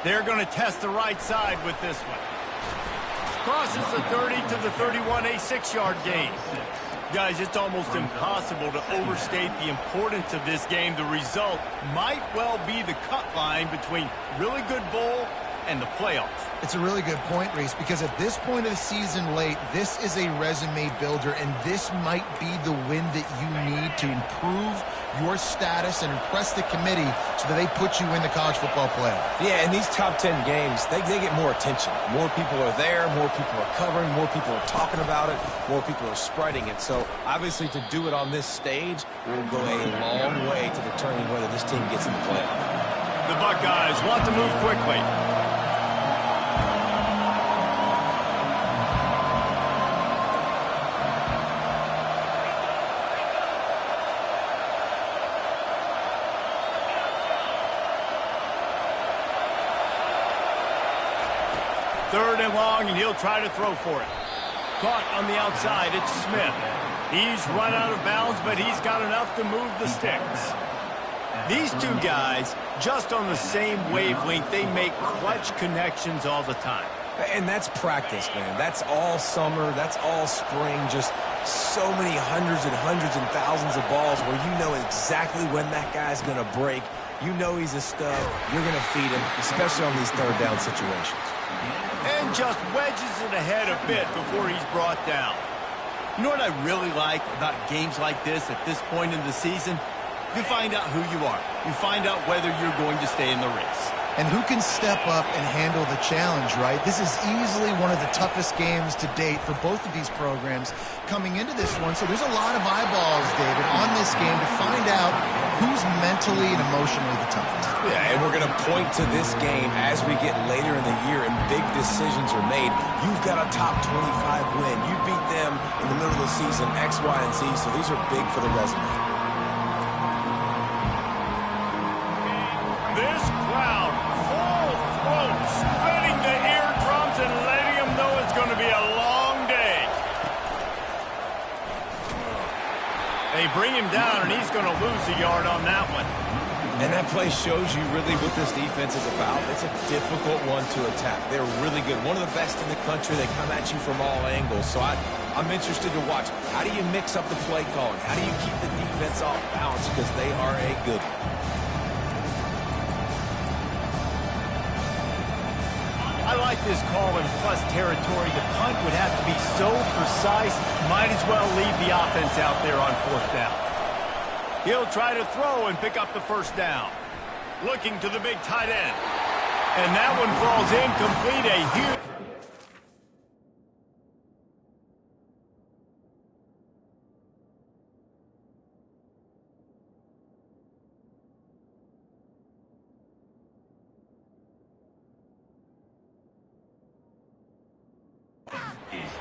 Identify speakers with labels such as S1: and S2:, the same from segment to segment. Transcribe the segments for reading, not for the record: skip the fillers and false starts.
S1: They're going to test the right side with this one. Crosses the 30 to the 31, a 6-yard gain. Guys, it's almost impossible to overstate the importance of this game. The result might well be the cut line between really good bowl and the playoffs.
S2: It's a really good point, Reese, because at this point of the season late, this is a resume builder, and this might be the win that you need to improve your status and impress the committee so that they put you in the college football playoff.
S3: Yeah, in these top 10 games, they get more attention. More people are there, more people are covering, more people are talking about it, more people are spreading it. So, obviously, to do it on this stage will go a long way to determine whether this team gets in the playoff.
S1: The Buckeyes want to move quickly. Third and long, and he'll try to throw for it. Caught on the outside, it's Smith. He's run out of bounds, but he's got enough to move the sticks. These two guys, just on the same wavelength, they make clutch connections all the time.
S3: And that's practice, man. That's all summer. That's all spring. Just so many hundreds and thousands of balls where you know exactly when that guy's going to break. You know he's a stud. You're going to feed him, especially on these third down situations.
S1: And just wedges it ahead a bit before he's brought down. You know what I really like about games like this at this point in the season? You find out who you are. You find out whether you're going to stay in the race.
S2: And who can step up and handle the challenge, right? This is easily one of the toughest games to date for both of these programs coming into this one. So there's a lot of eyeballs, David, on this game to find out who's mentally and emotionally the toughest.
S3: Yeah, and we're going to point to this game as we get later in the year and big decisions are made. You've got a top 25 win. You beat them in the middle of the season, X, Y, and Z, so these are big for the resume.
S1: This crowd, full throat, spreading the eardrums and letting them know it's going to be a long day. They bring him down, and he's going to lose a yard on that one.
S3: And that play shows you really what this defense is about. It's a difficult one to attack. They're really good. One of the best in the country. They come at you from all angles. So I'm interested to watch. How do you mix up the play calling? How do you keep the defense off balance? Because they are a good one.
S1: I like this call in plus territory. The punt would have to be so precise, might as well leave the offense out there on fourth down. He'll try to throw and pick up the first down. Looking to the big tight end. And that one falls incomplete. A huge...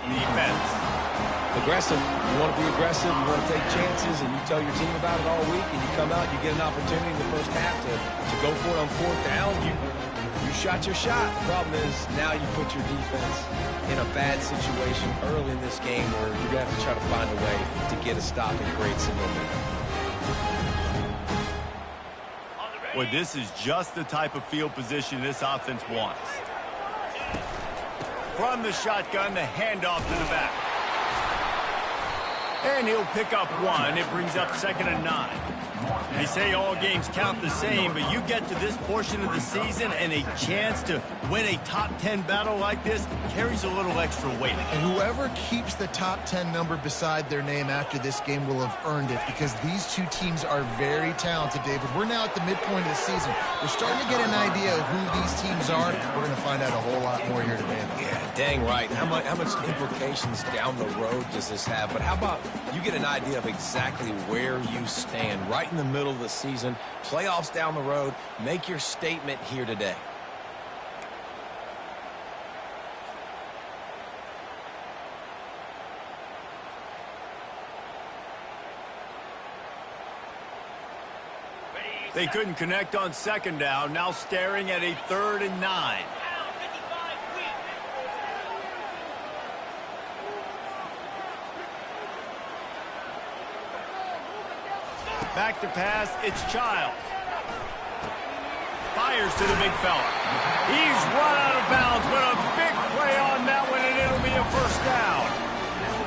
S1: defense.
S3: Aggressive. You want to be aggressive, you want to take chances, and you tell your team about it all week, and you come out, you get an opportunity in the first half to go for it on fourth down. You shot your shot. The problem is now you put your defense in a bad situation early in this game where you're going to have to try to find a way to get a stop and create some momentum.
S1: Well, this is just the type of field position this offense wants. From the shotgun, the handoff to the back. And he'll pick up one. It brings up 2nd and 9. They say all games count the same, but you get to this portion of the season and a chance to win a top 10 battle like this carries a little extra weight.
S2: And whoever keeps the top 10 number beside their name after this game will have earned it, because these two teams are very talented, David. We're now at the midpoint of the season. We're starting to get an idea of who these teams are. We're going to find out a whole lot more here today.
S3: Yeah, dang right. How much implications down the road does this have? But how about you get an idea of exactly where you stand right in the middle of the season, playoffs down the road, make your statement here today.
S1: They couldn't connect on 2nd down, now staring at a 3rd and 9. Back to pass, it's Childs. Fires to the big fella. He's run out of bounds with a big play on that one, and it'll be a first down.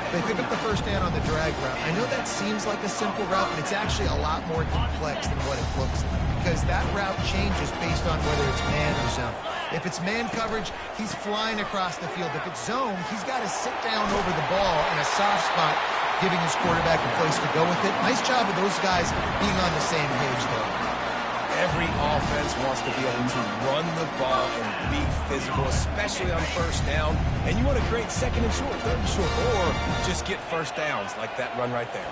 S2: They pick up the first down on the drag route. I know that seems like a simple route, but it's actually a lot more complex than what it looks like, because that route changes based on whether it's man or zone. If it's man coverage, he's flying across the field. If it's zone, he's got to sit down over the ball in a soft spot, giving his quarterback a place to go with it. Nice job of those guys being on the same page, though.
S3: Every offense wants to be able to run the ball and be physical, especially on first down. And you want to create second and short, third and short, or just get first downs like that run right there.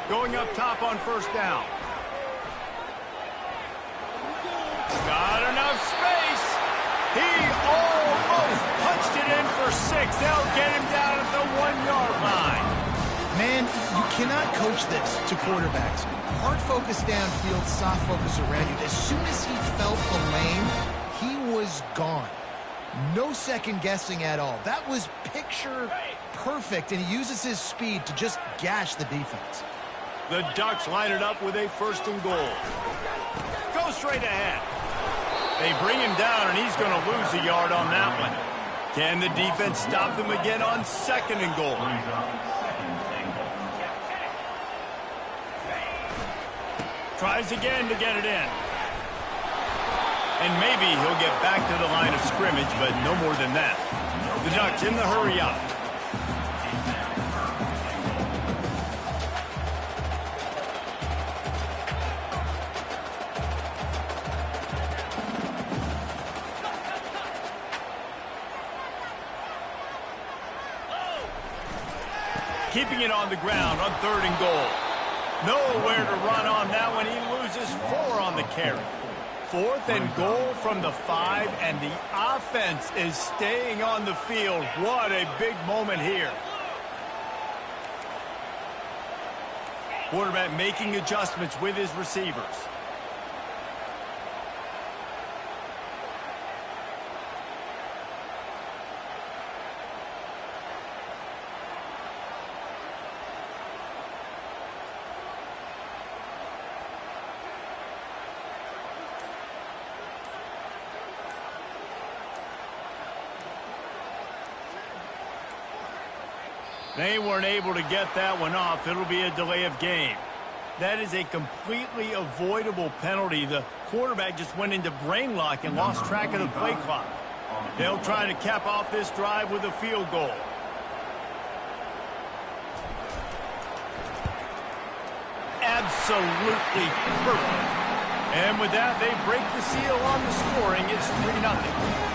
S1: Going up top on first down. Got enough space. He almost punched it in for 6. They'll get him down at the 1-yard line.
S2: Man, you cannot coach this to quarterbacks. Hard focus downfield, soft focus around you. As soon as he felt the lane, he was gone. No second guessing at all. That was picture perfect, and he uses his speed to just gash the defense.
S1: The Ducks line it up with a first and goal. Go straight ahead. They bring him down, and he's going to lose a yard on that one. Can the defense stop them again on second and goal? Tries again to get it in. And maybe he'll get back to the line of scrimmage, but no more than that. The Ducks in the hurry up. Keeping it on the ground on third and goal. Nowhere to run on that one. He loses 4 on the carry. 4th and goal from the 5, and the offense is staying on the field. What a big moment here. Quarterback making adjustments with his receivers. They weren't able to get that one off. It'll be a delay of game. That is a completely avoidable penalty. The quarterback just went into brain lock and lost track of the play clock. They'll try to cap off this drive with a field goal. Absolutely perfect. And with that, they break the seal on the scoring. It's 3-0.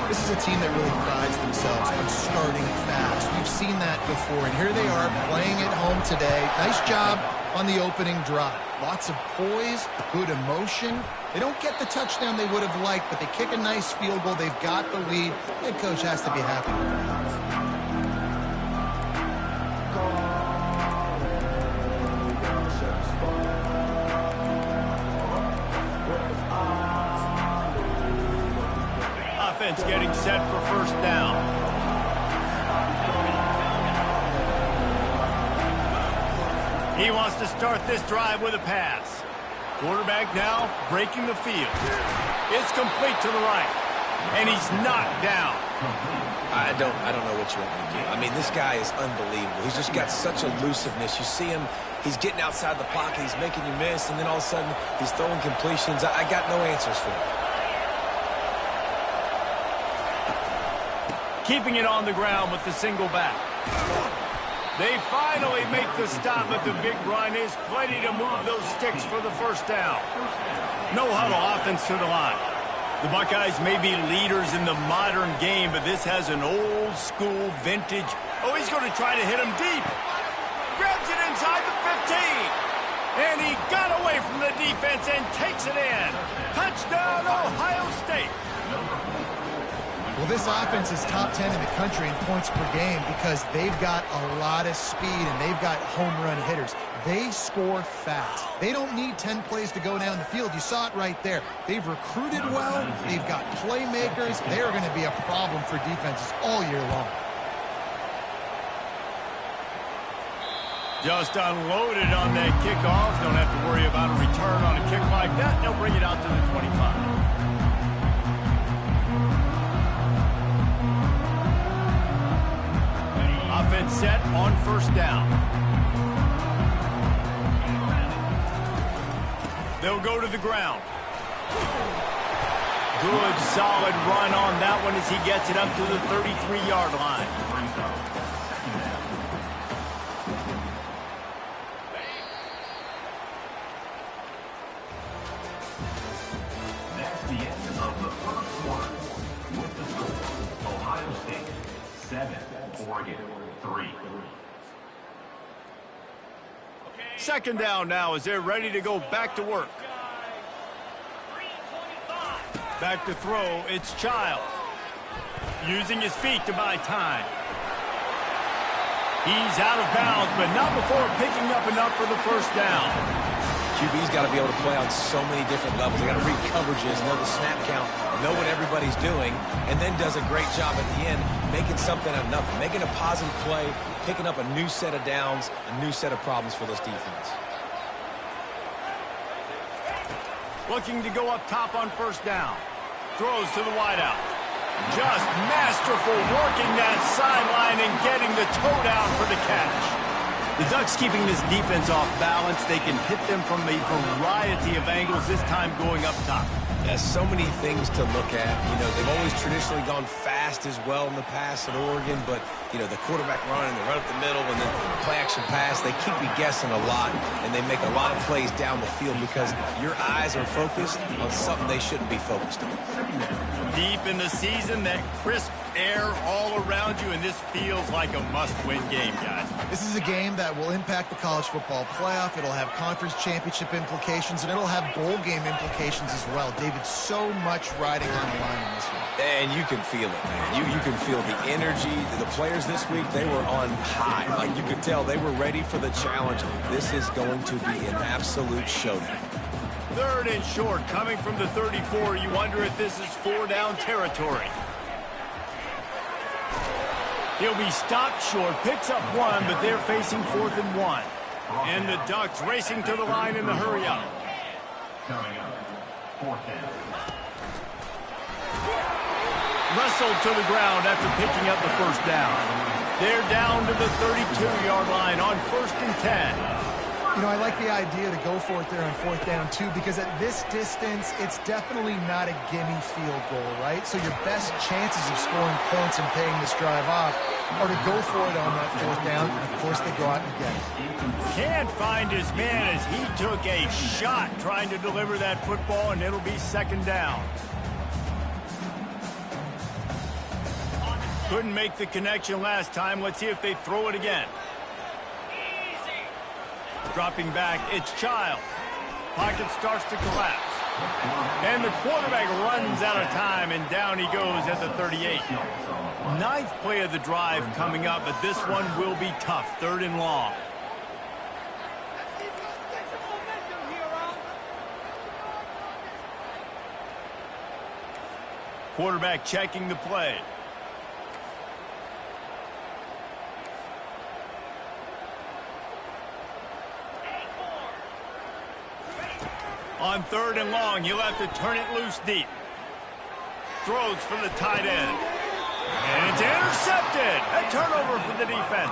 S2: This is a team that really prides themselves on starting fast. We've seen that before, and here they are playing at home today. Nice job on the opening drive. Lots of poise, good emotion. They don't get the touchdown they would have liked, but they kick a nice field goal. They've got the lead. Head coach has to be happy with that.
S1: Getting set for first down. He wants to start this drive with a pass. Quarterback now breaking the field. It's complete to the right, and he's knocked down.
S3: I don't know what you want me to do. I mean, this guy is unbelievable. He's just got such elusiveness. You see him, he's getting outside the pocket, he's making you miss, and then all of a sudden he's throwing completions. I got no answers for him.
S1: Keeping it on the ground with the single back. They finally make the stop, but the big run is plenty to move those sticks for the first down. No huddle offense to the line. The Buckeyes may be leaders in the modern game, but this has an old school vintage. Oh, he's going to try to hit him deep. Grabs it inside the 15. And he got away from the defense and takes it in. Touchdown, Ohio State.
S2: Well, this offense is top 10 in the country in points per game because they've got a lot of speed and they've got home run hitters. They score fast. They don't need 10 plays to go down the field. You saw it right there. They've recruited well. They've got playmakers. They are going to be a problem for defenses all year long.
S1: Just unloaded on that kickoff. Don't have to worry about a return on a kick like that. They'll bring it out to the 25. Offense set on first down. They'll go to the ground. Good, solid run on that one as he gets it up to the 33-yard line.
S4: That's the end of the first quarter. With the score, Ohio State 7, Oregon 3.
S1: Second down now as they're ready to go back to work. Back to throw, it's Childs. Using his feet to buy time. He's out of bounds, but not before picking up enough for the first down.
S3: QB's got to be able to play on so many different levels. They got to read coverages, know the snap count, know what everybody's doing, and then does a great job at the end making something out of nothing, making a positive play, picking up a new set of downs, a new set of problems for this defense.
S1: Looking to go up top on first down. Throws to the wideout. Just masterful working that sideline and getting the toe down for the catch. The Ducks keeping this defense off balance. They can hit them from a variety of angles, this time going up top.
S3: There's so many things to look at. You know, they've always traditionally gone fast as well in the past at Oregon, but, you know, the quarterback run and the run up the middle and then the play-action pass, they keep you guessing a lot, and they make a lot of plays down the field because your eyes are focused on something they shouldn't be focused on.
S1: Deep in the season, that crisp air all around you, and this feels like a must-win game, guys.
S2: This is a game that will impact the college football playoff. It'll have conference championship implications, and it'll have bowl game implications as well. David, so much riding on the line in this one.
S3: And you can feel it, man. You can feel the energy. The players this week, they were on high. Like, you could tell they were ready for the challenge. This is going to be an absolute showdown.
S1: Third and short, coming from the 34. You wonder if this is 4-down territory. He'll be stopped short, picks up one, but they're facing 4th and 1. And the Ducks racing to the line in the hurry up.
S4: Coming up, 4th down.
S1: Wrestled to the ground after picking up the first down. They're down to the 32-yard line on 1st and 10.
S2: You know, I like the idea to go for it there on 4th down, too, because at this distance, it's definitely not a gimme field goal, right? So your best chances of scoring points and paying this drive off are to go for it on that 4th down, and of course they go out and get it.
S1: Can't find his man as he took a shot trying to deliver that football, and it'll be 2nd down. Couldn't make the connection last time. Let's see if they throw it again. Dropping back, it's Childs. Pocket starts to collapse. And the quarterback runs out of time, and down he goes at the 38. 9th play of the drive coming up, but this one will be tough. 3rd and long. Quarterback checking the play. On 3rd and long, he'll have to turn it loose deep. Throws for the tight end. And it's intercepted. A turnover for the defense.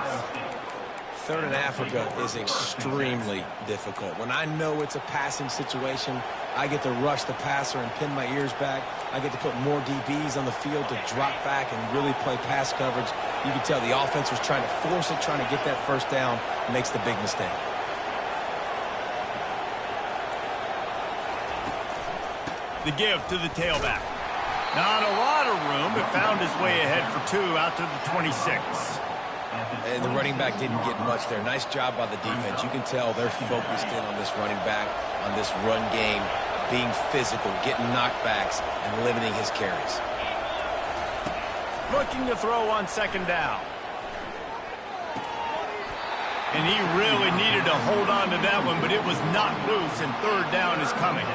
S3: 3rd and Africa is extremely difficult. When I know it's a passing situation, I get to rush the passer and pin my ears back. I get to put more DBs on the field to drop back and really play pass coverage. You can tell the offense was trying to force it, trying to get that first down, makes the big mistake.
S1: The give to the tailback. Not a lot of room, but found his way ahead for 2 out to the 26.
S3: And the running back didn't get much there. Nice job by the defense. You can tell they're focused in on this running back, on this run game, being physical, getting knockbacks, and limiting his carries.
S1: Looking to throw on 2nd down. And he really needed to hold on to that one, but it was not loose, and 3rd down is coming.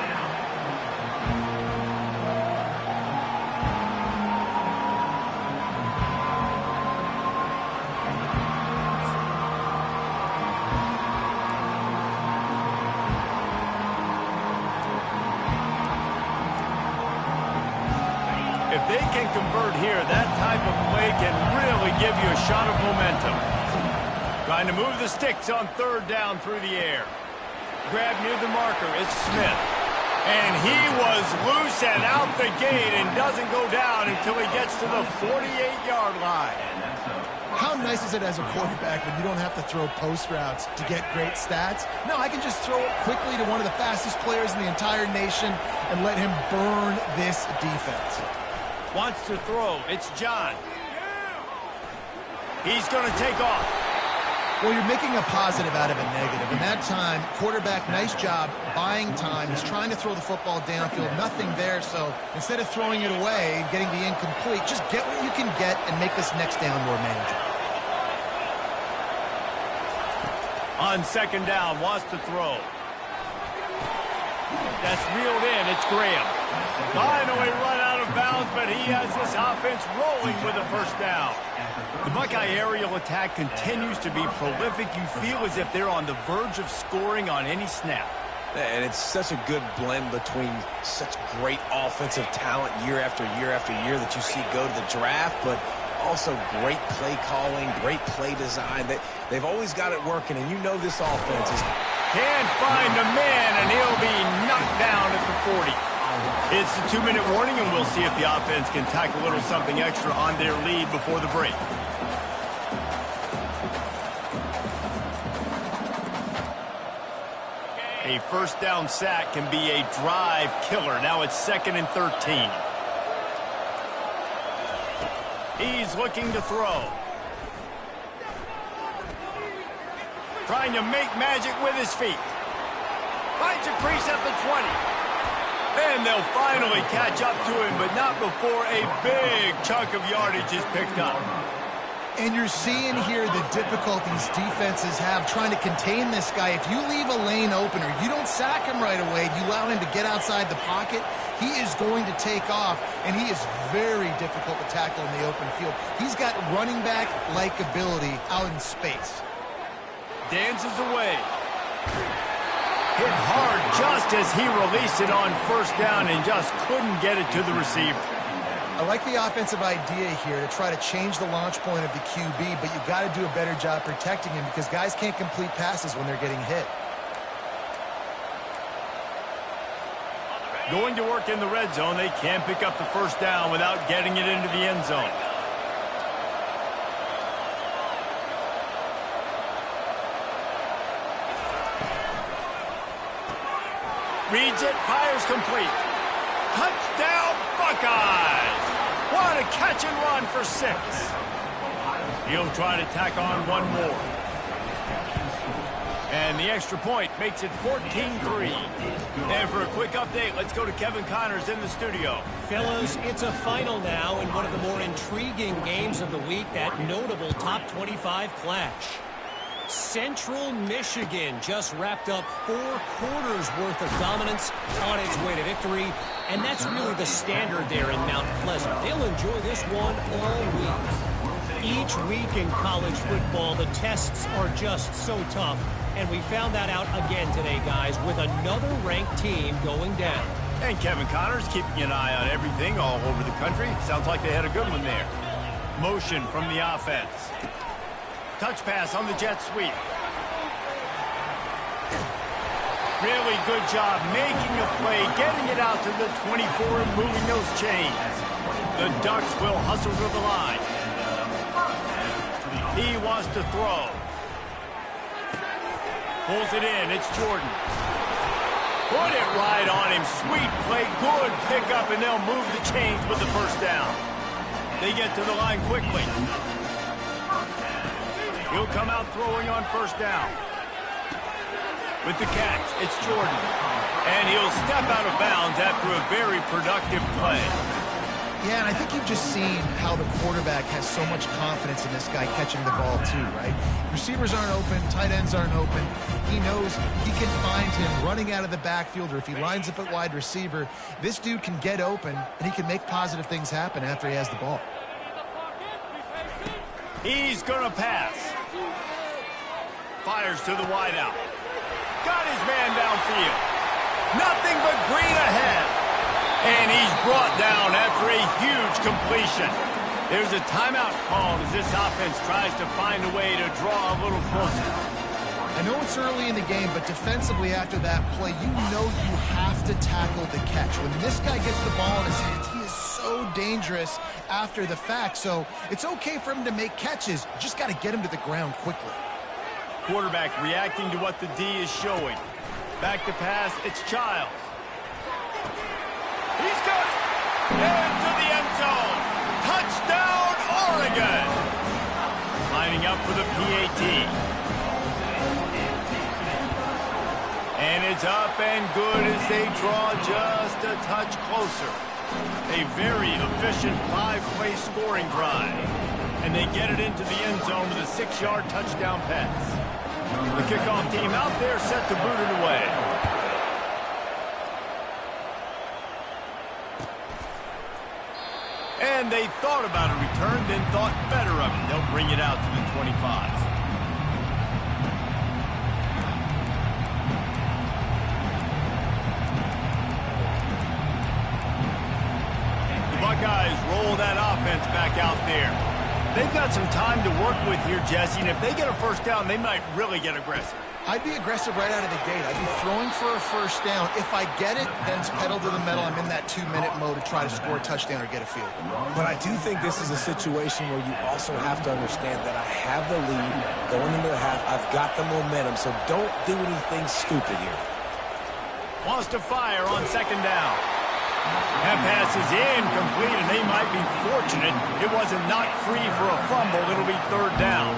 S1: If they can convert here, that type of play can really give you a shot of momentum. Trying to move the sticks on third down through the air. Grab near the marker. It's Smith. And he was loose and out the gate and doesn't go down until he gets to the 48-yard line.
S2: How nice is it as a quarterback when you don't have to throw post routes to get great stats? No, I can just throw it quickly to one of the fastest players in the entire nation and let him burn this defense.
S1: Wants to throw. It's John. He's going to take off.
S2: Well, you're making a positive out of a negative. In that time, quarterback, nice job, buying time. He's trying to throw the football downfield. Nothing there, so instead of throwing it away and getting the incomplete, just get what you can get and make this next down more manageable.
S1: On second down, wants to throw. That's reeled in. It's Graham. Finally run out of bounds, but he has this offense rolling with a first down. The Buckeye aerial attack continues to be prolific. You feel as if they're on the verge of scoring on any snap.
S3: And it's such a good blend between such great offensive talent year after year after year that you see go to the draft, but also great play calling, great play design. They've always got it working, and you know this offense is...
S1: Can't find a man, and he'll be knocked down at the 40. It's a 2-minute warning, and we'll see if the offense can tack a little something extra on their lead before the break. A first down sack can be a drive killer. Now it's 2nd and 13. He's looking to throw. Trying to make magic with his feet. Finds a crease at the 20. And they'll finally catch up to him, but not before a big chunk of yardage is picked up.
S2: And you're seeing here the difficulties defenses have trying to contain this guy. If you leave a lane open or you don't sack him right away, you allow him to get outside the pocket, he is going to take off, and he is very difficult to tackle in the open field. He's got running back-like ability out in space.
S1: Dances away. Hit hard just as he released it on first down and just couldn't get it to the receiver.
S2: I like the offensive idea here to try to change the launch point of the QB, but you've got to do a better job protecting him because guys can't complete passes when they're getting hit.
S1: Going to work in the red zone. They can't pick up the first down without getting it into the end zone. Reads it, fires complete. Touchdown, Buckeyes! What a catch and run for 6. He'll try to tack on one more. And the extra point makes it 14-3. And for a quick update, let's go to Kevin Connors in the studio.
S5: Fellas, it's a final now in one of the more intriguing games of the week, that notable top 25 clash. Central Michigan just wrapped up 4 quarters worth of dominance on its way to victory, and that's really the standard there in Mount Pleasant. They'll enjoy this one all week. Each week in college football, the tests are just so tough, and we found that out again today, guys, with another ranked team going down.
S1: And Kevin Connors keeping an eye on everything all over the country. Sounds like they had a good one there. Motion from the offense. Touch pass on the jet sweep. Really good job making a play, getting it out to the 24 and moving those chains. The Ducks will hustle to the line. He wants to throw. Pulls it in. It's Jordan. Put it right on him. Sweet play. Good pickup, and they'll move the chains with the first down. They get to the line quickly. He'll come out throwing on first down. With the catch, it's Jordan. And he'll step out of bounds after a very productive play.
S2: Yeah, and I think you've just seen how the quarterback has so much confidence in this guy catching the ball too, right? Receivers aren't open, tight ends aren't open. He knows he can find him running out of the backfield, or if he lines up at wide receiver, this dude can get open, and he can make positive things happen after he has the ball.
S1: He's going to pass. Fires to the wideout. Got his man downfield. Nothing but green ahead. And he's brought down after a huge completion. There's a timeout called as this offense tries to find a way to draw a little closer.
S2: I know it's early in the game, but defensively after that play, you know you have to tackle the catch. When this guy gets the ball in his hands, he is so dangerous after the fact. So it's okay for him to make catches. You just got to get him to the ground quickly.
S1: Quarterback reacting to what the D is showing. Back to pass, it's Childs. He's got it! Into the end zone. Touchdown, Oregon! Lining up for the PAT. And it's up and good as they draw just a touch closer. A very efficient 5-play scoring drive. And they get it into the end zone with a 6-yard touchdown pass. The kickoff team out there set to boot it away. And they thought about a return, then thought better of it. They'll bring it out to the 25. Buckeyes roll that offense back out there. They've got some time to work with here, Jesse, and if they get a first down, they might really get aggressive.
S2: I'd be aggressive right out of the gate. I'd be throwing for a first down. If I get it, then it's pedal to the metal. I'm in that 2-minute mode to try to score a touchdown or get a field.
S3: But I do think this is a situation where you also have to understand that I have the lead going into the half. I've got the momentum, so don't do anything stupid here.
S1: Wants to fire on second down. That pass is incomplete, and they might be fortunate it wasn't knocked free for a fumble. It'll be third down.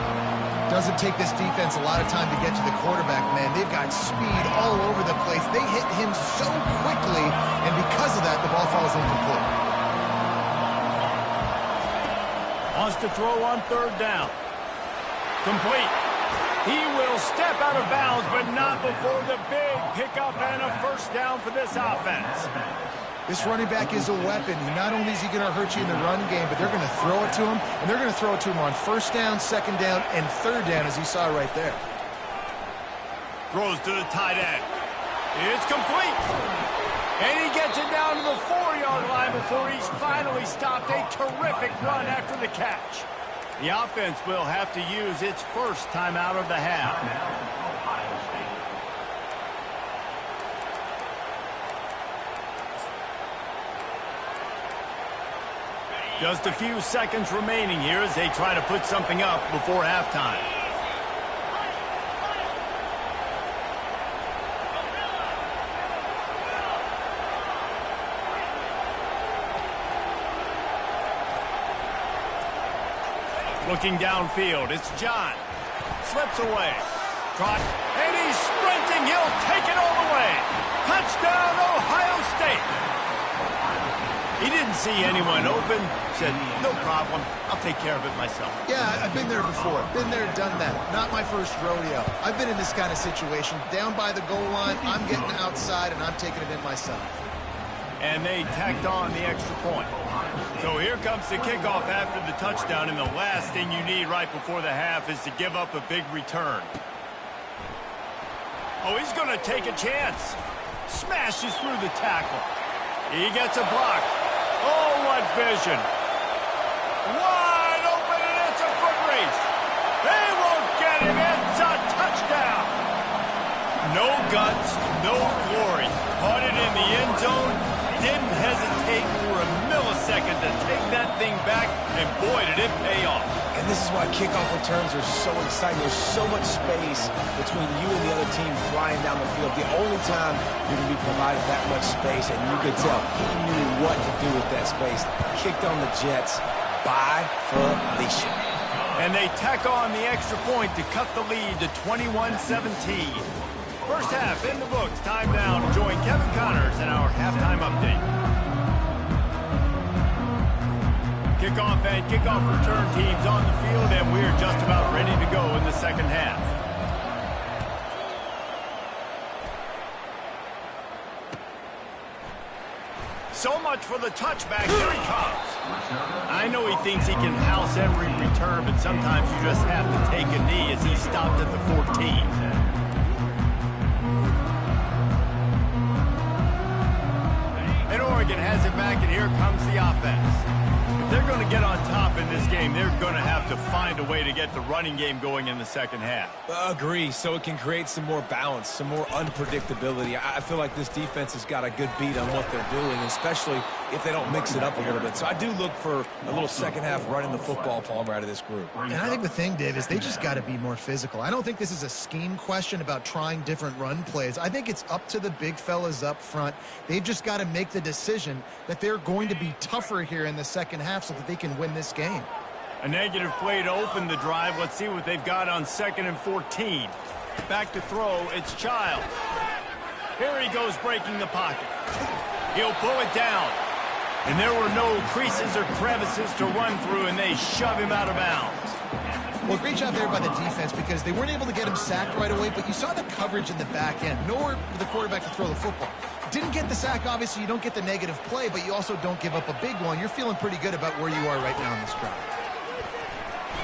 S2: Doesn't take this defense a lot of time to get to the quarterback, man. They've got speed all over the place. They hit him so quickly, and because of that, the ball falls incomplete.
S1: Wants to throw on third down. Complete. He will step out of bounds, but not before the big pickup and a first down for this offense.
S2: This running back is a weapon. Not only is he going to hurt you in the run game, but they're going to throw it to him, and they're going to throw it to him on first down, second down, and third down, as you saw right there.
S1: Throws to the tight end. It's complete. And he gets it down to the 4-yard line before he's finally stopped. A terrific run after the catch. The offense will have to use its first timeout of the half. Just a few seconds remaining here as they try to put something up before halftime. Looking downfield, it's John. Slips away. Trot, and he's sprinting. He'll take it all the way. Touchdown, Ohio State. He didn't see anyone open. Said, no problem. I'll take care of it myself.
S2: Yeah, I've been there before. Been there, done that. Not my first rodeo. I've been in this kind of situation. Down by the goal line, I'm getting outside, and I'm taking it in myself.
S1: And they tacked on the extra point. So here comes the kickoff after the touchdown, and the last thing you need right before the half is to give up a big return. Oh, he's going to take a chance. Smashes through the tackle. He gets a block. Oh, what vision. Wide open, and it's a foot race. They won't get him. It's a touchdown. No guts, no glory. Caught it in the end zone. Didn't hesitate for a millisecond to take that thing back, and boy, did it pay off.
S3: And this is why kickoff returns are so exciting. There's so much space between you and the other team flying down the field. The only time you're going to be provided that much space, and you could tell he knew what to do with that space. Kicked on the Jets by Felicia.
S1: And they tack on the extra point to cut the lead to 21-17. First half in the books. Time now to join Kevin Connors in our halftime update. Kickoff and kickoff return teams on the field, and we're just about ready to go in the second half. So much for the touchback. Here he comes. I know he thinks he can house every return, but sometimes you just have to take a knee as he stopped at the 14. Oregon has it back, and here comes the offense. If they're going to get on top in this game, they're going to have to find a way to get the running game going in the second half.
S3: Agree, so it can create some more balance, some more unpredictability. I feel like this defense has got a good beat on what they're doing, especially if they don't mix it up a little bit. So I do look for a little second half running the football, Palmer, out of this group.
S2: And I think the thing, Dave, is they just got to be more physical. I don't think this is a scheme question about trying different run plays. I think it's up to the big fellas up front. They've just got to make the decision that they're going to be tougher here in the second half so that they can win this game.
S1: A negative play to open the drive. Let's see what they've got on 2nd and 14. Back to throw, it's Child. Here he goes breaking the pocket. He'll pull it down. And there were no creases or crevices to run through, and they shove him out of bounds.
S2: Well, great job there by the defense because they weren't able to get him sacked right away, but you saw the coverage in the back end. Nowhere for the quarterback to throw the football. Didn't get the sack, obviously. You don't get the negative play, but you also don't give up a big one. You're feeling pretty good about where you are right now in this drive.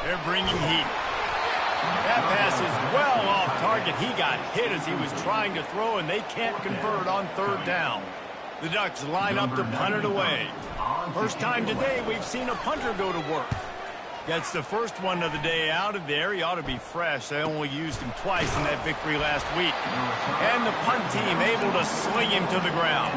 S1: They're bringing heat. That pass is well off target. He got hit as he was trying to throw, and they can't convert on 3rd down. The Ducks line up to punt it away. First time today we've seen a punter go to work. Gets the first one of the day out of there. He ought to be fresh. They only used him twice in that victory last week. And the punt team able to sling him to the ground.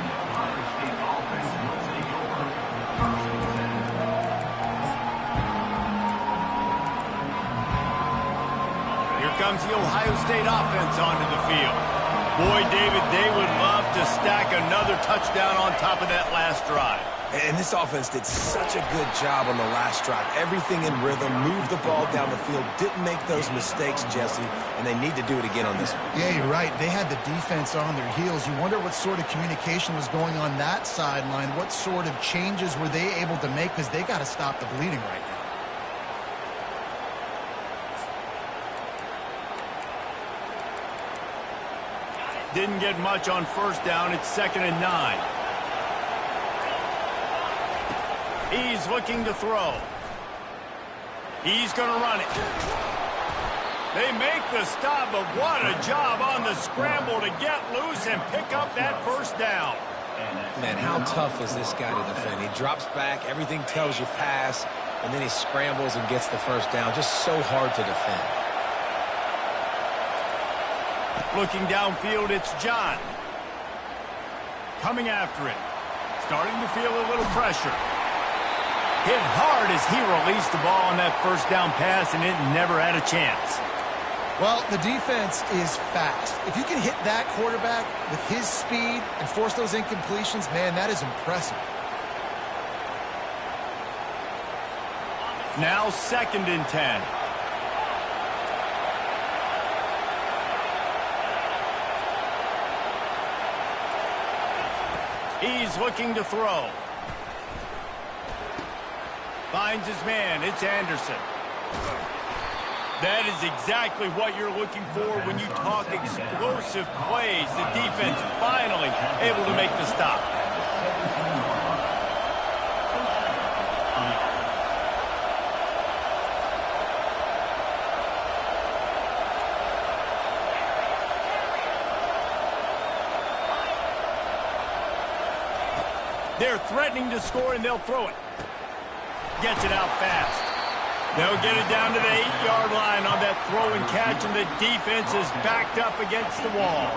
S1: Here comes the Ohio State offense onto the field. Boy, David, they would love to stack another touchdown on top of that last drive.
S3: And this offense did such a good job on the last drive. Everything in rhythm, moved the ball down the field, didn't make those mistakes, Jesse, and they need to do it again on this one.
S2: Yeah, you're right. They had the defense on their heels. You wonder what sort of communication was going on that sideline. What sort of changes were they able to make because they got to stop the bleeding right now.
S1: Didn't get much on 1st down. It's 2nd and 9. He's looking to throw. He's going to run it. They make the stop, but what a job on the scramble to get loose and pick up that 1st down.
S3: Man, how tough is this guy to defend? He drops back, everything tells you pass, and then he scrambles and gets the 1st down. Just so hard to defend.
S1: Looking downfield, it's John. Coming after it. Starting to feel a little pressure. Hit hard as he released the ball on that 1st down pass, and it never had a chance.
S2: Well, the defense is fast. If you can hit that quarterback with his speed and force those incompletions, man, that is impressive.
S1: Now 2nd and 10. He's looking to throw. Finds his man. It's Anderson. That is exactly what you're looking for when you talk explosive plays. The defense finally able to make the stop. They're threatening to score, and they'll throw it. Gets it out fast. They'll get it down to the 8-yard line on that throw and catch, and the defense is backed up against the wall.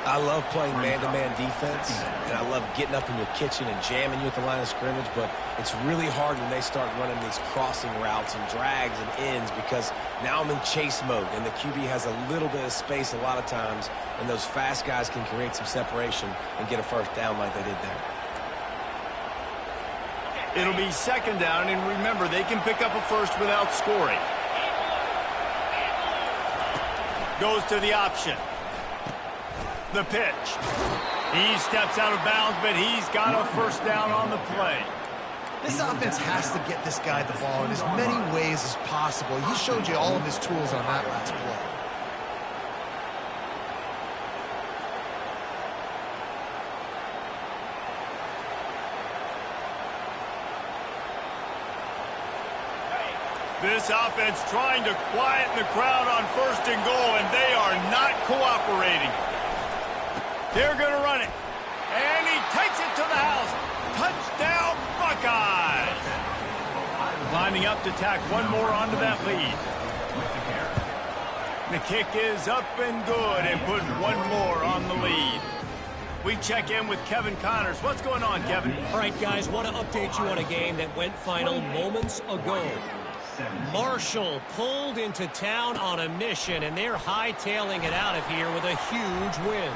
S3: I love playing man-to-man defense, and I love getting up in your kitchen and jamming you at the line of scrimmage, but it's really hard when they start running these crossing routes and drags and ends because now I'm in chase mode, and the QB has a little bit of space a lot of times, and those fast guys can create some separation and get a 1st down like they did there.
S1: It'll be 2nd down, and remember, they can pick up a 1st without scoring. Goes to the option. The pitch. He steps out of bounds, but he's got a 1st down on the play.
S2: This offense has to get this guy the ball in as many ways as possible. He showed you all of his tools on that last play.
S1: This offense trying to quieten the crowd on 1st and goal, and they are not cooperating. They're going to run it. And he takes it to the house. lining up to tack one more onto that lead. The kick is up and good and put one more on the lead. We check in with Kevin Connors. What's going on, Kevin?
S5: All right, guys, want to update you on a game that went final moments ago. Marshall pulled into town on a mission, and they're hightailing it out of here with a huge win.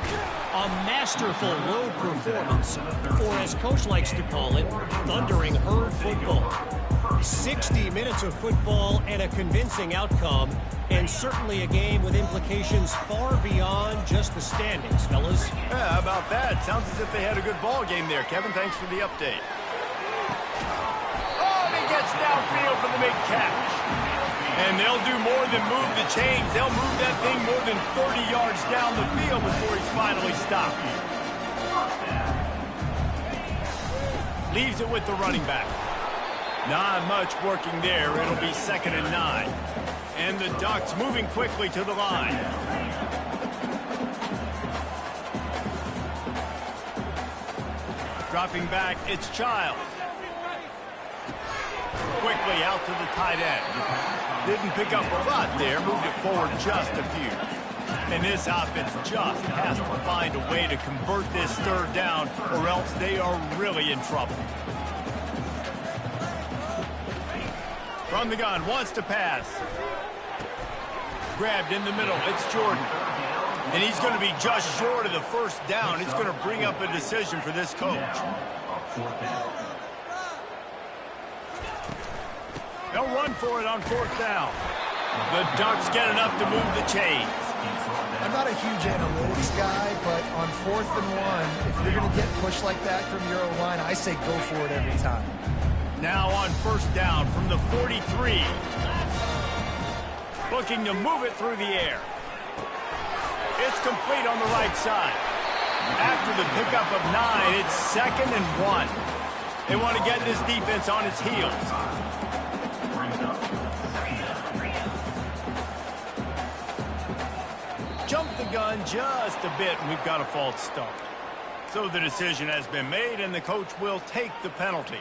S5: A masterful road performance, or as Coach likes to call it, thundering herd football. 60 minutes of football and a convincing outcome, and certainly a game with implications far beyond just the standings, fellas.
S1: Yeah, how about that? Sounds as if they had a good ball game there. Kevin, thanks for the update. Oh, he gets downfield for the big catch. And they'll do more than move the chains. They'll move that thing more than 30 yards down the field before he's finally stopped. Leaves it with the running back. Not much working there. It'll be 2nd and 9. And the Ducks moving quickly to the line. Dropping back, it's Childs. Quickly out to the tight end. Didn't pick up a lot there, moved it forward just a few. And this offense just has to find a way to convert this 3rd down, or else they are really in trouble. From the gun, wants to pass. Grabbed in the middle, it's Jordan. And he's going to be just short of the 1st down. It's going to bring up a decision for this coach. They'll run for it on 4th down. The Ducks get enough to move the chains.
S2: I'm not a huge analytics guy, but on 4th and 1, if you're going to get pushed like that from your O-line, I say go for it every time.
S1: Now on 1st down from the 43. Looking to move it through the air. It's complete on the right side. After the pickup of 9, it's 2nd and 1. They want to get this defense on its heels. Jump the gun just a bit, and we've got a false start. So the decision has been made, and the coach will take the penalty.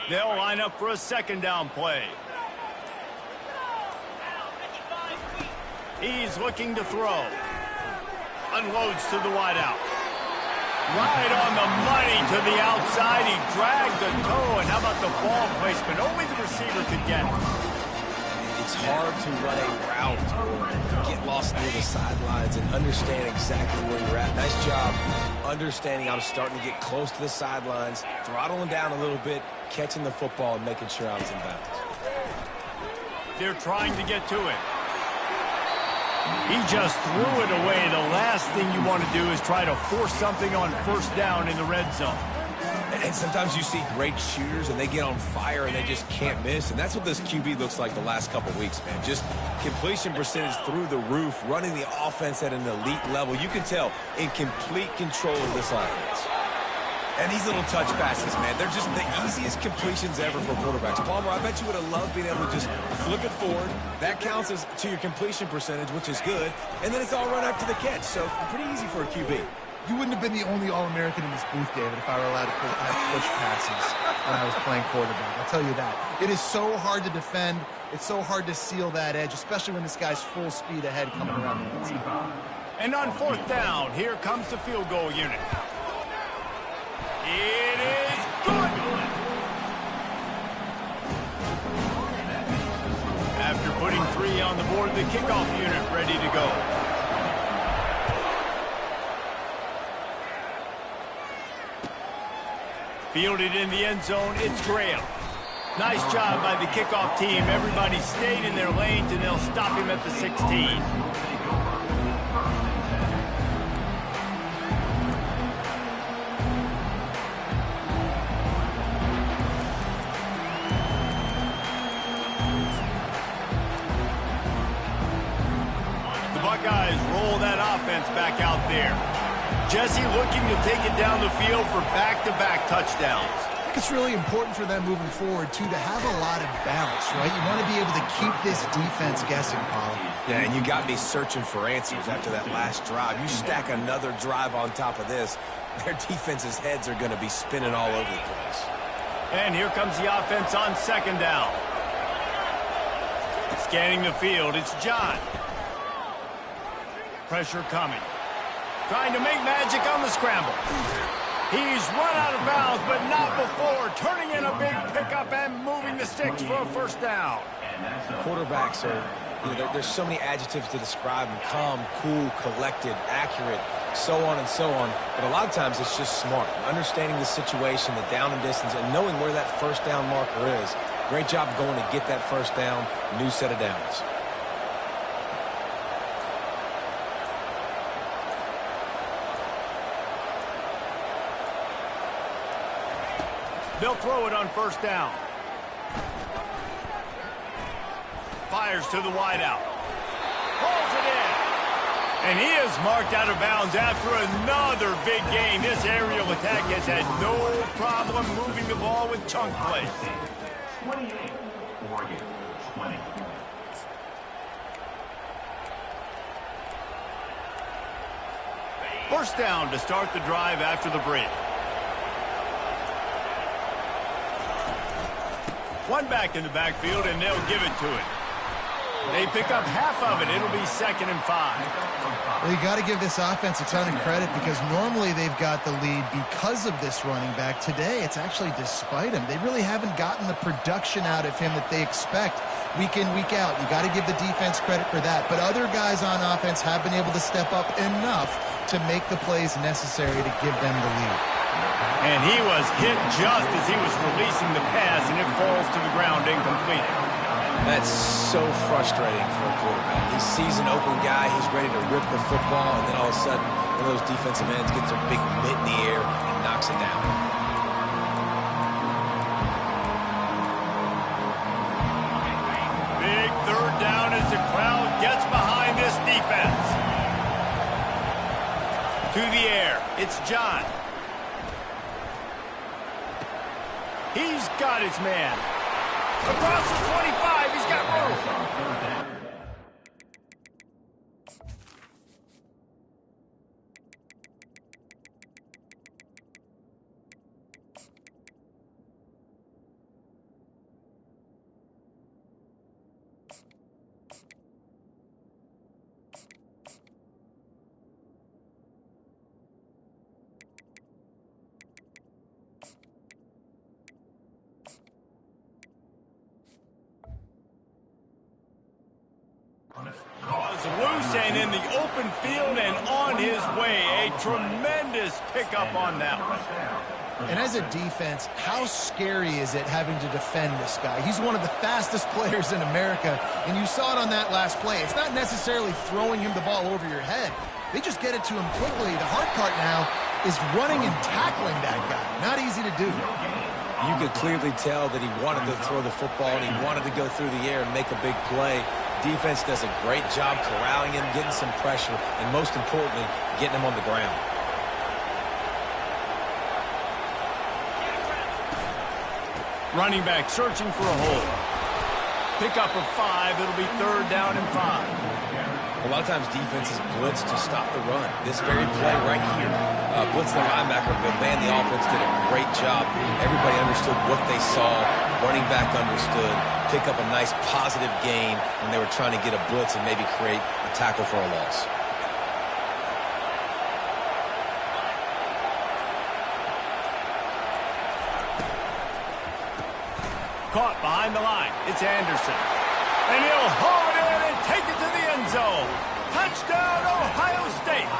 S1: They'll line up for a 2nd down play. He's looking to throw. Unloads to the wideout. Right on the money to the outside. He dragged the toe, and how about the ball placement? Only the receiver could get it.
S3: It's hard to run a route or get lost near the sidelines and understand exactly where you're at. Nice job understanding I'm starting to get close to the sidelines, throttling down a little bit, catching the football, and making sure I was in bounds.
S1: They're trying to get to it. He just threw it away. The last thing you want to do is try to force something on 1st down in the red zone.
S3: And sometimes you see great shooters, and they get on fire, and they just can't miss. And that's what this QB looks like the last couple weeks, man. Just completion percentage through the roof, running the offense at an elite level. You can tell in complete control of this offense. And these little touch passes, man, they're just the easiest completions ever for quarterbacks. Palmer, I bet you would have loved being able to just flip it forward. That counts as to your completion percentage, which is good. And then it's all run after the catch. So pretty easy for a QB.
S2: You wouldn't have been the only All-American in this booth, David, if I were allowed to have push passes when I was playing quarterback. I'll tell you that. It is so hard to defend. It's so hard to seal that edge, especially when this guy's full speed ahead coming around the inside.
S1: And on 4th down, here comes the field goal unit. It is good. After putting 3 on the board, the kickoff unit ready to go. Fielded in the end zone, it's Graham. Nice job by the kickoff team. Everybody stayed in their lanes, and they'll stop him at the 16. The Buckeyes roll that offense back out there. Jesse looking to take it down the field for back-to-back touchdowns.
S2: think it's really important for them moving forward, too, to have a lot of bounce, right? You want to be able to keep this defense guessing, Paul.
S3: Yeah, and you got me searching for answers after that last drive. You stack another drive on top of this, their defense's heads are going to be spinning all over the place.
S1: And here comes the offense on second down. Scanning the field, it's John. Pressure coming. Trying to make magic on the scramble. He's run out of bounds, but not before. Turning in a big pickup and moving the sticks for a first down.
S3: Quarterbacks are, there's so many adjectives to describe them. Calm, cool, collected, accurate, so on and so on. But a lot of times it's just smart. Understanding the situation, the down and distance, and knowing where that first down marker is. Great job going to get that first down. New set of downs.
S1: They'll throw it on first down. Fires to the wideout. Pulls it in. And he is marked out of bounds after another big gain. This aerial attack has had no problem moving the ball with chunk plays.
S4: 28, Oregon, 20.
S1: First down to start the drive after the break. One back in the backfield, and they'll give it to it. They pick up half of it. It'll be 2nd and 5.
S2: Well, you got to give this offense a ton of credit because normally they've got the lead because of this running back. Today, it's actually despite him. They really haven't gotten the production out of him that they expect week in, week out. You got to give the defense credit for that. But other guys on offense have been able to step up enough to make the plays necessary to give them the lead.
S1: And he was hit just as he was releasing the pass, and it falls to the ground incomplete.
S3: That's so frustrating for a quarterback. He sees an open guy, he's ready to rip the football, and then all of a sudden, one of those defensive ends gets a big mitt in the air and knocks it down.
S1: Big third down as the crowd gets behind this defense. To the air, it's John. He's got his man. Across the 25, he's got room. Loose and in the open field and on his way. A tremendous pickup on that one.
S2: And as a defense, how scary is it having to defend this guy? He's one of the fastest players in America, and you saw it on that last play. It's not necessarily throwing him the ball over your head. They just get it to him quickly. The hard part now is running and tackling that guy. Not easy to do.
S3: You could clearly tell that he wanted to throw the football and he wanted to go through the air and make a big play. Defense does a great job corralling him, getting some pressure, and most importantly, getting him on the ground.
S1: Running back searching for a hole. Pickup of 5. It'll be 3rd down and 5.
S3: A lot of times defenses blitz to stop the run. This very play right here, blitz the linebacker, but man, the offense did a great job. Everybody understood what they saw. Running back understood. Pick up a nice positive gain when they were trying to get a blitz and maybe create a tackle for a loss.
S1: Caught behind the line. It's Anderson. And he'll haul it in and take it to the end zone. Touchdown, Ohio State.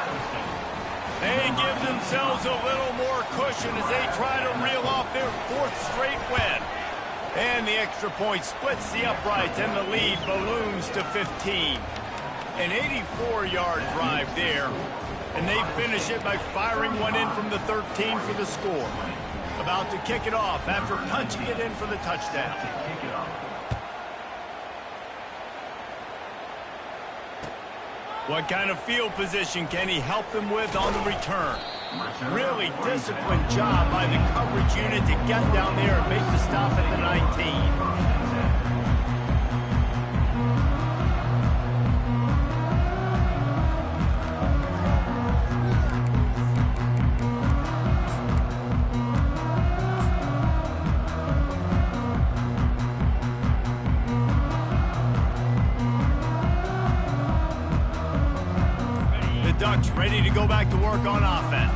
S1: They give themselves a little more cushion as they try to reel off their 4th straight win. And the extra point splits the uprights, and the lead balloons to 15. An 84-yard drive there. And they finish it by firing one in from the 13 for the score. About to kick it off after punching it in for the touchdown. What kind of field position can he help them with on the return? Really disciplined job by the coverage unit to get down there and make the stop at the 19. Ducks ready to go back to work on offense.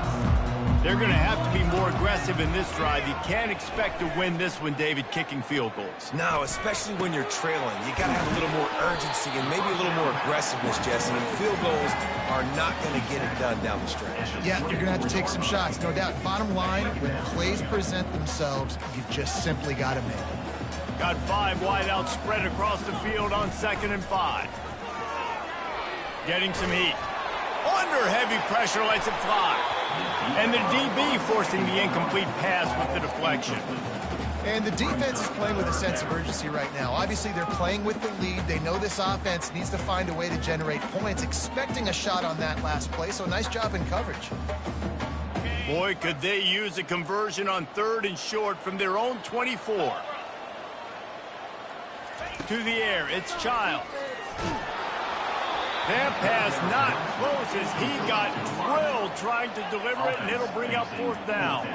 S1: They're going to have to be more aggressive in this drive. You can't expect to win this one, David, kicking field goals.
S3: No, especially when you're trailing. You got to have a little more urgency and maybe a little more aggressiveness, Jesse. And field goals are not going to get it done down the stretch.
S2: Yeah, you're going to have to take some shots, no doubt. Bottom line, when plays present themselves, you've just simply got to make them.
S1: Got 5 wide out spread across the field on 2nd and 5. Getting some heat. Under heavy pressure, lets it fly. And the DB forcing the incomplete pass with the deflection.
S2: And the defense is playing with a sense of urgency right now. Obviously, they're playing with the lead. They know this offense needs to find a way to generate points, expecting a shot on that last play, so nice job in coverage.
S1: Boy, could they use a conversion on 3rd and short from their own 24. To the air, it's Childs. That pass not close as he got drilled trying to deliver it, and it'll bring up 4th down.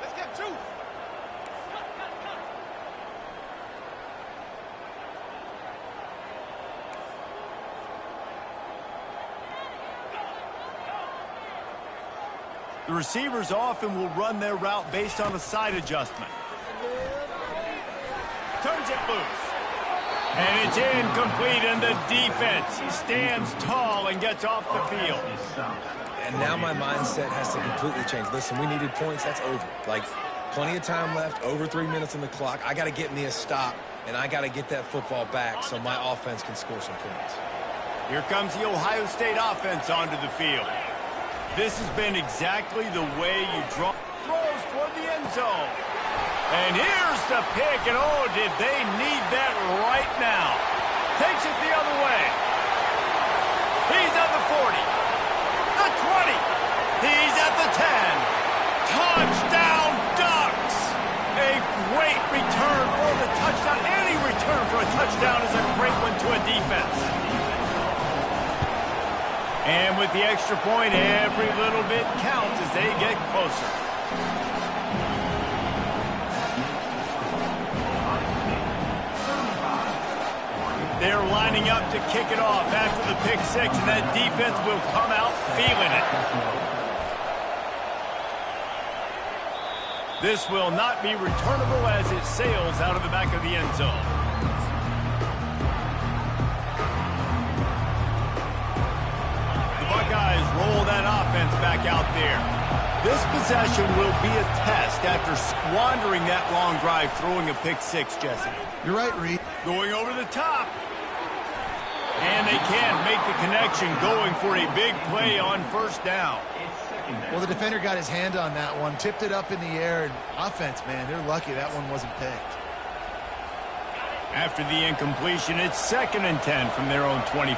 S6: Let's get 2.
S1: The receivers often will run their route based on a side adjustment. Turns it loose. And it's incomplete, and the defense stands tall and gets off the field.
S3: And now my mindset has to completely change. Listen, we needed points. That's over. Like, plenty of time left, over 3 minutes on the clock. I got to get me a stop, and I got to get that football back so my offense can score some points.
S1: Here comes the Ohio State offense onto the field. This has been exactly the way you draw. Throws toward the end zone. And here's the pick, and oh, did they need that right now. Takes it the other way. He's at the 40, the 20, he's at the 10. Touchdown, Ducks! A great return for the touchdown. Any return for a touchdown is a great one to a defense. And with the extra point, every little bit counts as they get closer. They're lining up to kick it off after the pick 6, and that defense will come out feeling it. This will not be returnable as it sails out of the back of the end zone. The Buckeyes roll that offense back out there. This possession will be a test after squandering that long drive, throwing a pick 6, Jesse.
S2: You're right, Reed.
S1: Going over the top. And they can't make the connection, going for a big play on 1st down.
S2: Well, the defender got his hand on that one, tipped it up in the air, and offense, man, they're lucky that one wasn't picked.
S1: After the incompletion, it's 2nd and 10 from their own 25.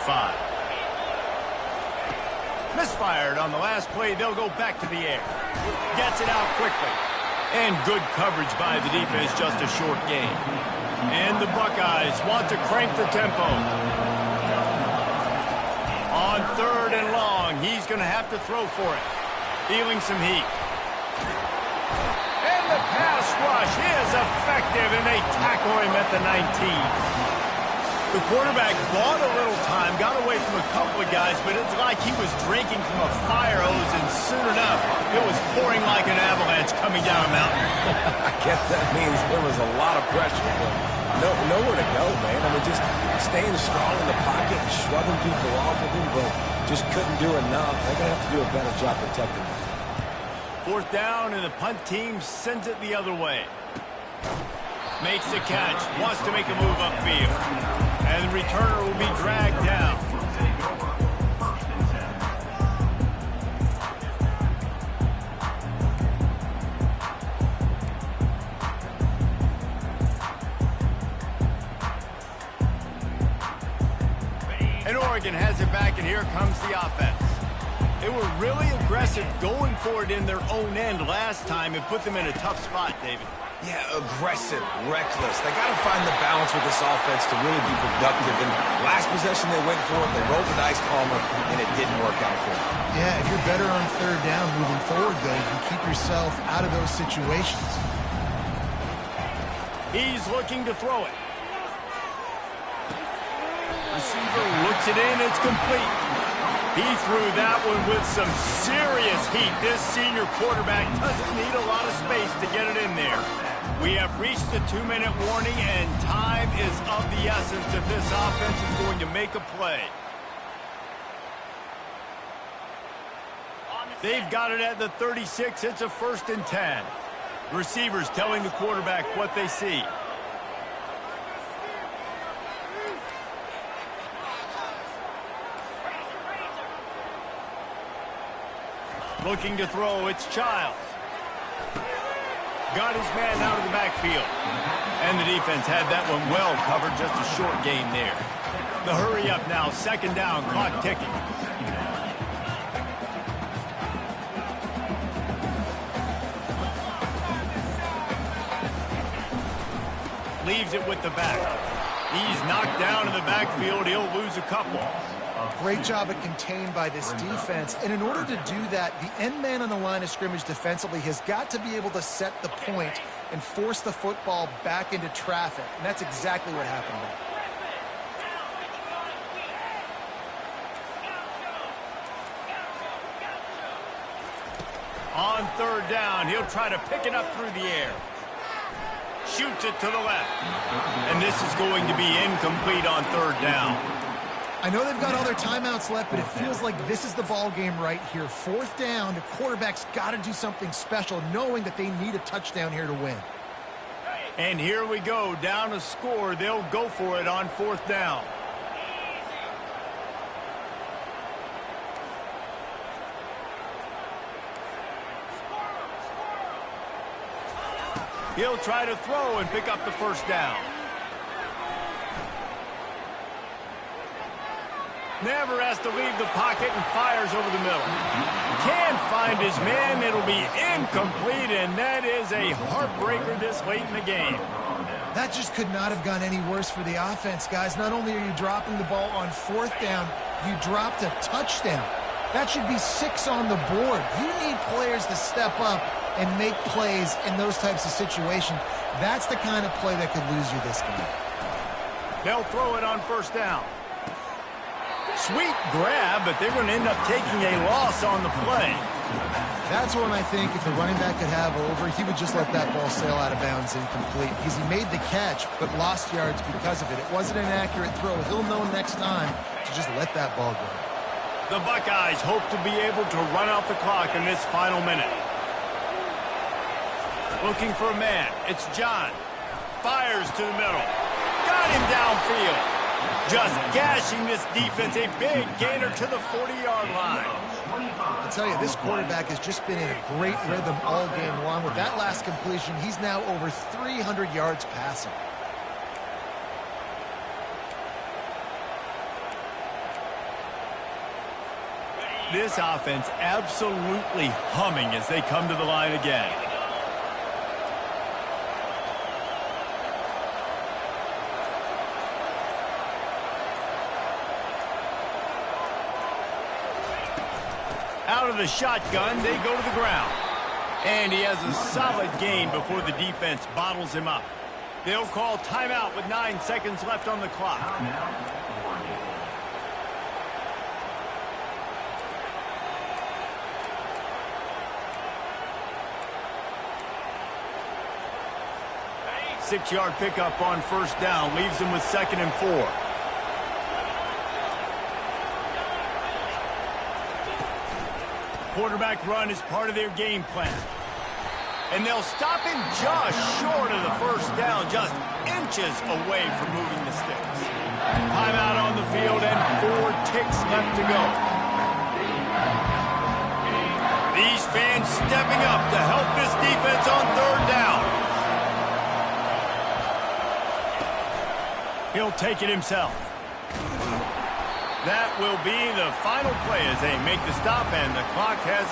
S1: Misfired on the last play. They'll go back to the air. Gets it out quickly. And good coverage by the defense, just a short gain. And the Buckeyes want to crank the tempo. On 3rd and long, he's going to have to throw for it. Feeling some heat. And the pass rush is effective, and they tackle him at the 19. The quarterback bought a little time, got away from a couple of guys, but it's like he was drinking from a fire hose, and soon enough, it was pouring like an avalanche coming down a mountain.
S3: I guess that means there was a lot of pressure, but nowhere to go, man. I mean, just staying strong in the pocket and shrugging people off of him, but just couldn't do enough. They're going to have to do a better job protecting him.
S1: 4th down, and the punt team sends it the other way. Makes the catch, wants to make a move upfield. And the returner will be dragged down. And Oregon has it back, and here comes the offense. They were really aggressive going for it in their own end last time and put them in a tough spot, David.
S3: Yeah, aggressive, reckless. They got to find the balance with this offense to really be productive. And last possession they went for it, they rolled the dice calmer, and it didn't work out for them.
S2: Yeah, if you're better on third down moving forward, though, you can keep yourself out of those situations.
S1: He's looking to throw it. Receiver looks it in, it's complete. He threw that one with some serious heat. This senior quarterback doesn't need a lot of space to get it in there. We have reached the 2-minute warning, and time is of the essence if this offense is going to make a play. They've got it at the 36. It's a 1st and 10. Receivers telling the quarterback what they see. Looking to throw, it's Childs. Got his man out of the backfield. And the defense had that one well covered, just a short gain there. The hurry up now, 2nd down, clock ticking. Leaves it with the back. He's knocked down in the backfield. He'll lose a couple.
S2: Great job at contained by this defense. And in order to do that, the end man on the line of scrimmage defensively has got to be able to set the point and force the football back into traffic. And that's exactly what happened there.
S1: On 3rd down, he'll try to pick it up through the air. Shoots it to the left. And this is going to be incomplete on 3rd down.
S2: I know they've got all their timeouts left, but it feels like this is the ball game right here. 4th down, the quarterback's got to do something special, knowing that they need a touchdown here to win.
S1: And here we go, down a score. They'll go for it on 4th down. He'll try to throw and pick up the 1st down. Never has to leave the pocket and fires over the middle. Can't find his man. It'll be incomplete, and that is a heartbreaker this late in the game.
S2: That just could not have gone any worse for the offense, guys. Not only are you dropping the ball on 4th down, you dropped a touchdown. That should be 6 on the board. You need players to step up and make plays in those types of situations. That's the kind of play that could lose you this game.
S1: They'll throw it on 1st down. Sweet grab, but they're going to end up taking a loss on the play.
S2: That's one I think if the running back could have over, he would just let that ball sail out of bounds incomplete because he made the catch but lost yards because of it. It wasn't an accurate throw. He'll know next time to just let that ball go.
S1: The Buckeyes hope to be able to run out the clock in this final minute. Looking for a man. It's John. Fires to the middle. Got him downfield. Just gashing this defense. A big gainer to the 40-yard line.
S2: I tell you, this quarterback has just been in a great rhythm all game long. With that last completion, he's now over 300 yards passing.
S1: This offense absolutely humming as they come to the line again. Out of the shotgun, they go to the ground. And he has a solid gain before the defense bottles him up. They'll call timeout with 9 seconds left on the clock. Six-yard pickup on 1st down leaves him with 2nd and 4. Quarterback run is part of their game plan. And they'll stop him just short of the 1st down, just inches away from moving the sticks. Timeout on the field and 4 ticks left to go. These fans stepping up to help this defense on 3rd down. He'll take it himself. That will be the final play as they make the stop, and the clock has